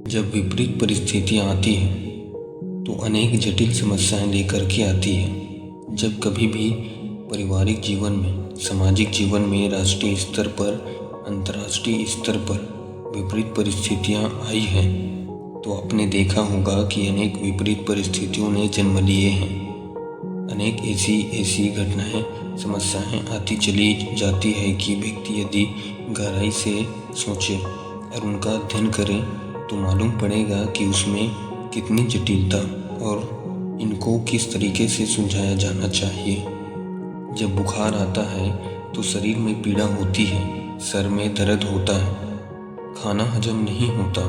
जब विपरीत परिस्थितियाँ आती हैं तो अनेक जटिल समस्याएं लेकर के आती हैं। जब कभी भी पारिवारिक जीवन में, सामाजिक जीवन में, राष्ट्रीय स्तर पर, अंतर्राष्ट्रीय स्तर पर विपरीत परिस्थितियां आई हैं तो आपने देखा होगा कि अनेक विपरीत परिस्थितियों ने जन्म लिए हैं। अनेक ऐसी घटनाएं, समस्याएं आती चली जाती है कि व्यक्ति यदि गहराई से सोचे और उनका अध्ययन करे तो मालूम पड़ेगा कि उसमें कितनी जटिलता और इनको किस तरीके से सुलझाया जाना चाहिए। जब बुखार आता है तो शरीर में पीड़ा होती है, सर में दर्द होता है, खाना हजम नहीं होता,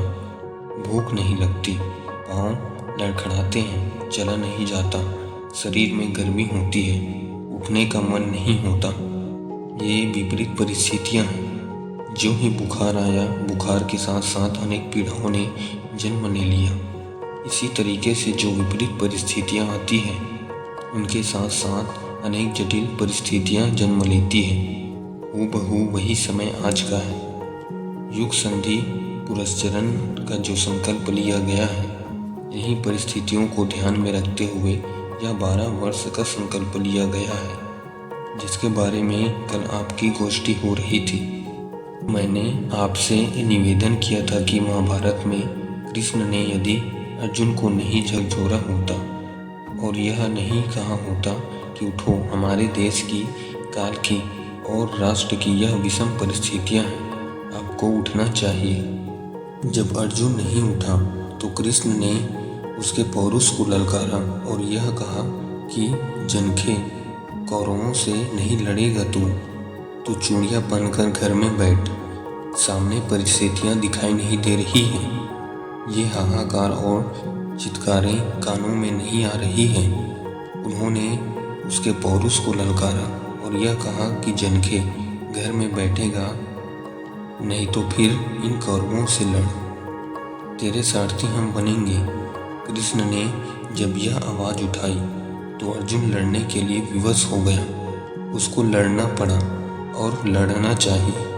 भूख नहीं लगती, पाँव लड़खड़ाते हैं, चला नहीं जाता, शरीर में गर्मी होती है, उठने का मन नहीं होता। ये विपरीत परिस्थितियाँ हैं। जो ही बुखार आया, बुखार के साथ साथ अनेक पीड़ाओं ने जन्म ले लिया। इसी तरीके से जो विपरीत परिस्थितियाँ आती हैं उनके साथ साथ अनेक जटिल परिस्थितियाँ जन्म लेती हैं। हूबहू वही समय आज का है। युग संधि पुरस्चरण का जो संकल्प लिया गया है, यही परिस्थितियों को ध्यान में रखते हुए यह 12 वर्ष का संकल्प लिया गया है, जिसके बारे में कल आपकी गोष्ठी हो रही थी। मैंने आपसे निवेदन किया था कि महाभारत में कृष्ण ने यदि अर्जुन को नहीं झकझोरा होता और यह नहीं कहा होता कि उठो, हमारे देश की, काल की और राष्ट्र की यह विषम परिस्थितियां हैं, आपको उठना चाहिए। जब अर्जुन नहीं उठा तो कृष्ण ने उसके पौरुष को ललकारा और यह कहा कि जनखे, कौरवों से नहीं लड़ेगा तो चूड़ियाँ पहनकर घर में बैठ, सामने परिस्थितियाँ दिखाई नहीं दे रही हैं। ये हाहाकार और चित्कारें कानों में नहीं आ रही हैं। उन्होंने उसके पौरुष को ललकारा और यह कहा कि जनखे, घर में बैठेगा नहीं तो फिर इन कौरवों से लड़, तेरे सारथी हम बनेंगे। कृष्ण ने जब यह आवाज़ उठाई तो अर्जुन लड़ने के लिए विवश हो गया। उसको लड़ना पड़ा और लड़ना चाहिए।